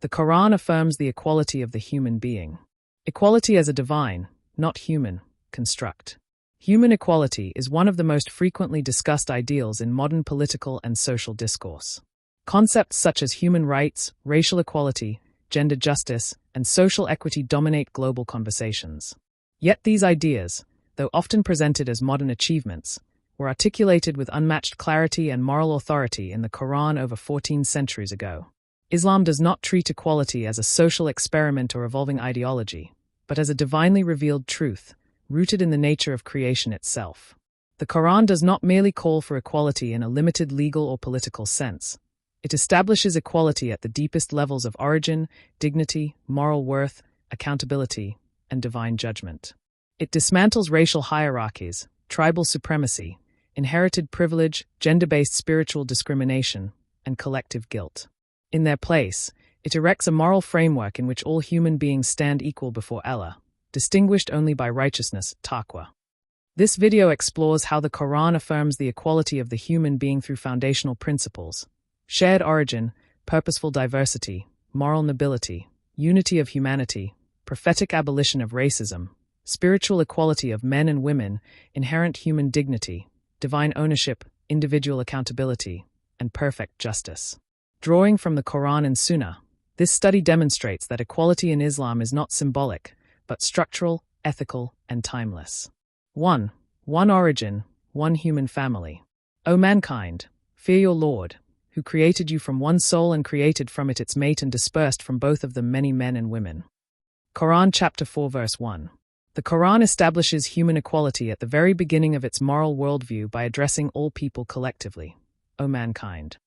The Qur'an affirms the equality of the human being. Equality as a divine, not human, construct. Human equality is one of the most frequently discussed ideals in modern political and social discourse. Concepts such as human rights, racial equality, gender justice, and social equity dominate global conversations. Yet these ideas, though often presented as modern achievements, were articulated with unmatched clarity and moral authority in the Qur'an over 14 centuries ago. Islam does not treat equality as a social experiment or evolving ideology, but as a divinely revealed truth, rooted in the nature of creation itself. The Qur'an does not merely call for equality in a limited legal or political sense. It establishes equality at the deepest levels of origin, dignity, moral worth, accountability, and divine judgment. It dismantles racial hierarchies, tribal supremacy, inherited privilege, gender-based spiritual discrimination, and collective guilt. In their place, it erects a moral framework in which all human beings stand equal before Allah, distinguished only by righteousness, taqwa. This video explores how the Qur'an affirms the equality of the human being through foundational principles: shared origin, purposeful diversity, moral nobility, unity of humanity, prophetic abolition of racism, spiritual equality of men and women, inherent human dignity, divine ownership, individual accountability, and perfect justice. Drawing from the Qur'an and Sunnah, this study demonstrates that equality in Islam is not symbolic, but structural, ethical, and timeless. 1. One origin, one human family. O mankind, fear your Lord, who created you from one soul and created from it its mate and dispersed from both of them many men and women. Qur'an chapter 4 verse 1. The Qur'an establishes human equality at the very beginning of its moral worldview by addressing all people collectively. O mankind.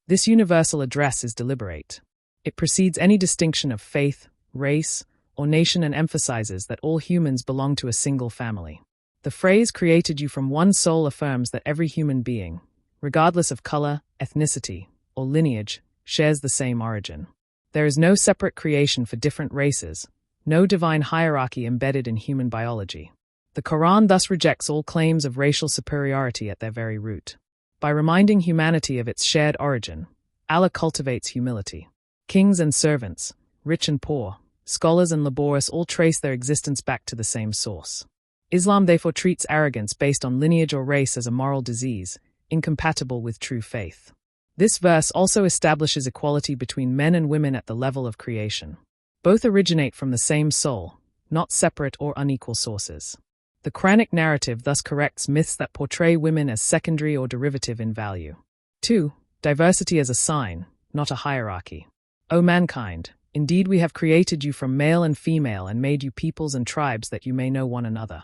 This universal address is deliberate. It precedes any distinction of faith, race, or nation and emphasizes that all humans belong to a single family. The phrase "created you from one soul" affirms that every human being, regardless of color, ethnicity, or lineage, shares the same origin. There is no separate creation for different races, no divine hierarchy embedded in human biology. The Qur'an thus rejects all claims of racial superiority at their very root. By reminding humanity of its shared origin, Allah cultivates humility. Kings and servants, rich and poor, scholars and laborious all trace their existence back to the same source. Islam therefore treats arrogance based on lineage or race as a moral disease, incompatible with true faith. This verse also establishes equality between men and women at the level of creation. Both originate from the same soul, not separate or unequal sources. The Qur'anic narrative thus corrects myths that portray women as secondary or derivative in value. 2. Diversity as a sign, not a hierarchy. O mankind, indeed we have created you from male and female and made you peoples and tribes that you may know one another.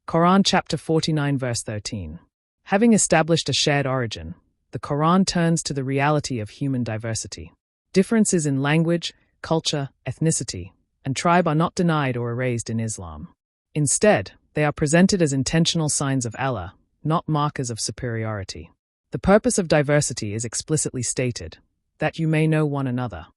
Qur'an chapter 49 verse 13. Having established a shared origin, the Qur'an turns to the reality of human diversity. Differences in language, culture, ethnicity, and tribe are not denied or erased in Islam. Instead, they are presented as intentional signs of Allah, not markers of superiority. The purpose of diversity is explicitly stated, that you may know one another.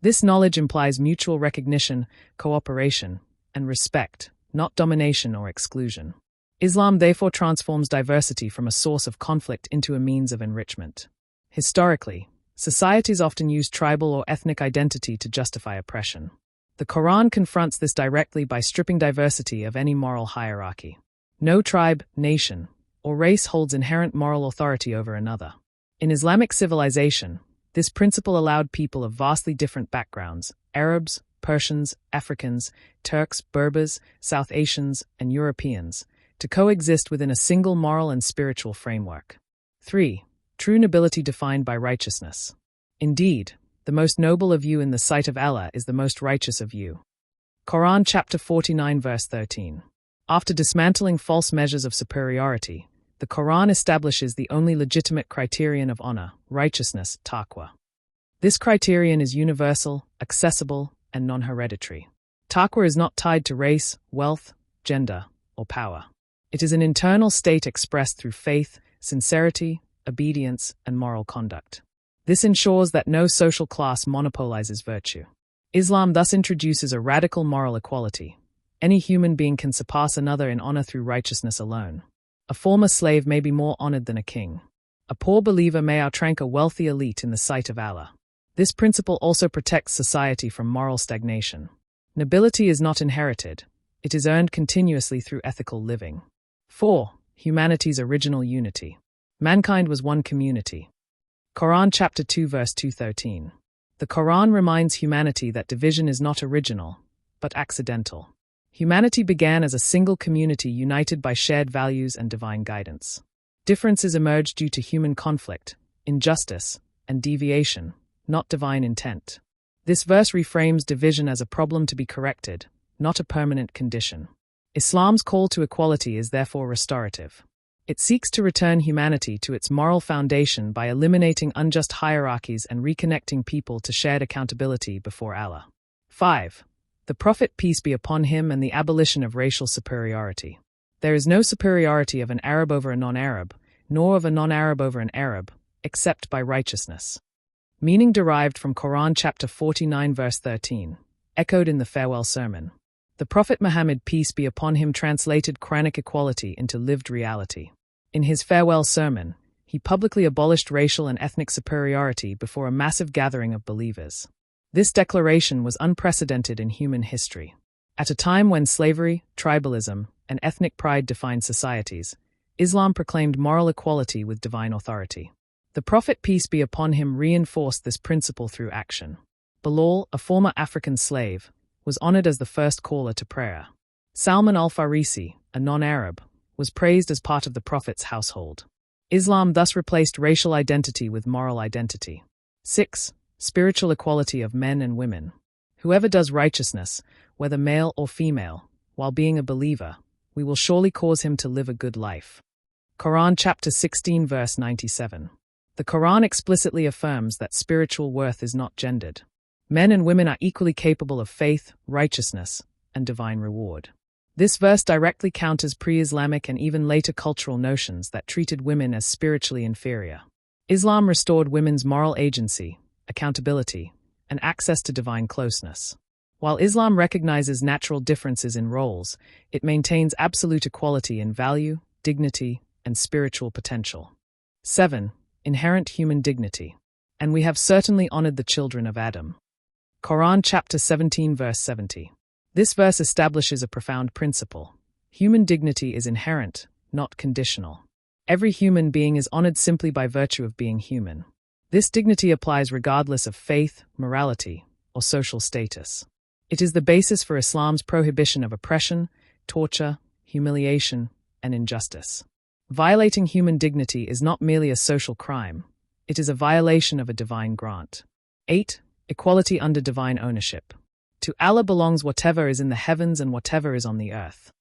This knowledge implies mutual recognition, cooperation, and respect, not domination or exclusion. Islam therefore transforms diversity from a source of conflict into a means of enrichment. Historically, societies often use tribal or ethnic identity to justify oppression. The Qur'an confronts this directly by stripping diversity of any moral hierarchy. No tribe, nation, or race holds inherent moral authority over another. In Islamic civilization, this principle allowed people of vastly different backgrounds, Arabs, Persians, Africans, Turks, Berbers, South Asians, and Europeans, to coexist within a single moral and spiritual framework. 3. True nobility defined by righteousness. Indeed, the most noble of you in the sight of Allah is the most righteous of you. Qur'an chapter 49 verse 13. After dismantling false measures of superiority, the Qur'an establishes the only legitimate criterion of honor, righteousness, taqwa. This criterion is universal, accessible, and non-hereditary. Taqwa is not tied to race, wealth, gender, or power. It is an internal state expressed through faith, sincerity, obedience, and moral conduct. This ensures that no social class monopolizes virtue. Islam thus introduces a radical moral equality. Any human being can surpass another in honor through righteousness alone. A former slave may be more honored than a king. A poor believer may outrank a wealthy elite in the sight of Allah. This principle also protects society from moral stagnation. Nobility is not inherited. It is earned continuously through ethical living. 4. Humanity's original unity. Mankind was one community. Quran chapter 2 verse 213. The Quran reminds humanity that division is not original, but accidental. Humanity began as a single community united by shared values and divine guidance. Differences emerged due to human conflict, injustice, and deviation, not divine intent. This verse reframes division as a problem to be corrected, not a permanent condition. Islam's call to equality is therefore restorative. It seeks to return humanity to its moral foundation by eliminating unjust hierarchies and reconnecting people to shared accountability before Allah. 5. The Prophet, peace be upon him, and the abolition of racial superiority. There is no superiority of an Arab over a non-Arab, nor of a non-Arab over an Arab, except by righteousness. Meaning derived from Quran chapter 49 verse 13, echoed in the farewell sermon. The Prophet Muhammad, peace be upon him, translated Qur'anic equality into lived reality. In his farewell sermon, he publicly abolished racial and ethnic superiority before a massive gathering of believers. This declaration was unprecedented in human history. At a time when slavery, tribalism, and ethnic pride defined societies, Islam proclaimed moral equality with divine authority. The Prophet, peace be upon him, reinforced this principle through action. Bilal, a former African slave, was honored as the first caller to prayer. Salman al-Farisi, a non-Arab, was praised as part of the Prophet's household. Islam thus replaced racial identity with moral identity. 6. Spiritual equality of men and women. Whoever does righteousness, whether male or female, while being a believer, we will surely cause him to live a good life. Quran chapter 16 verse 97. The Quran explicitly affirms that spiritual worth is not gendered. Men and women are equally capable of faith, righteousness, and divine reward. This verse directly counters pre-Islamic and even later cultural notions that treated women as spiritually inferior. Islam restored women's moral agency, accountability, and access to divine closeness. While Islam recognizes natural differences in roles, it maintains absolute equality in value, dignity, and spiritual potential. 7. Inherent human dignity. And we have certainly honored the children of Adam. Quran chapter 17 verse 70. This verse establishes a profound principle. Human dignity is inherent, not conditional. Every human being is honored simply by virtue of being human. This dignity applies regardless of faith, morality, or social status. It is the basis for Islam's prohibition of oppression, torture, humiliation, and injustice. Violating human dignity is not merely a social crime, it is a violation of a divine grant. 8. Equality under divine ownership. To Allah belongs whatever is in the heavens and whatever is on the earth.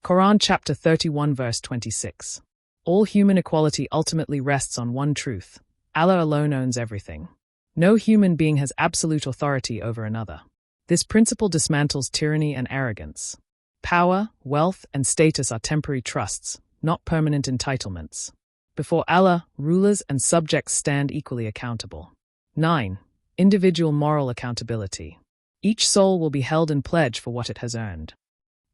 Quran chapter 31 verse 26. All human equality ultimately rests on one truth: Allah alone owns everything. No human being has absolute authority over another. This principle dismantles tyranny and arrogance. Power, wealth, and status are temporary trusts, not permanent entitlements. Before Allah, rulers and subjects stand equally accountable. 9. Individual moral accountability. Each soul will be held in pledge for what it has earned.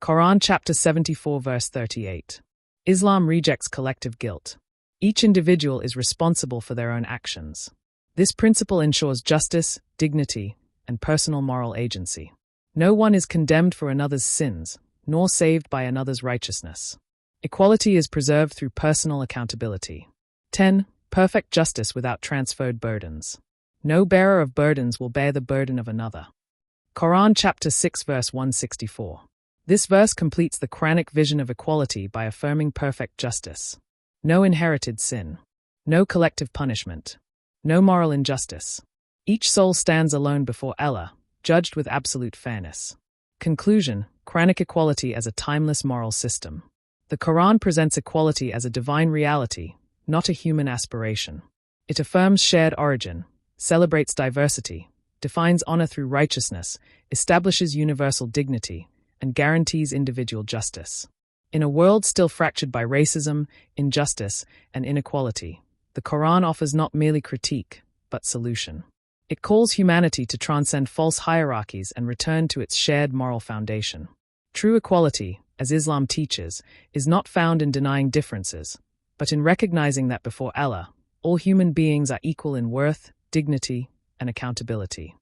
Quran chapter 74 verse 38. Islam rejects collective guilt. Each individual is responsible for their own actions. This principle ensures justice, dignity, and personal moral agency. No one is condemned for another's sins, nor saved by another's righteousness. Equality is preserved through personal accountability. 10. Perfect justice without transferred burdens. No bearer of burdens will bear the burden of another. Quran chapter 6 verse 164. This verse completes the Qur'anic vision of equality by affirming perfect justice. No inherited sin. No collective punishment. No moral injustice. Each soul stands alone before Allah, judged with absolute fairness. Conclusion: Qur'anic equality as a timeless moral system. The Quran presents equality as a divine reality, not a human aspiration. It affirms shared origin, celebrates diversity, defines honor through righteousness, establishes universal dignity, and guarantees individual justice. In a world still fractured by racism, injustice, and inequality, the Quran offers not merely critique, but solution. It calls humanity to transcend false hierarchies and return to its shared moral foundation. True equality, as Islam teaches, is not found in denying differences, but in recognizing that before Allah, all human beings are equal in worth, dignity, and accountability.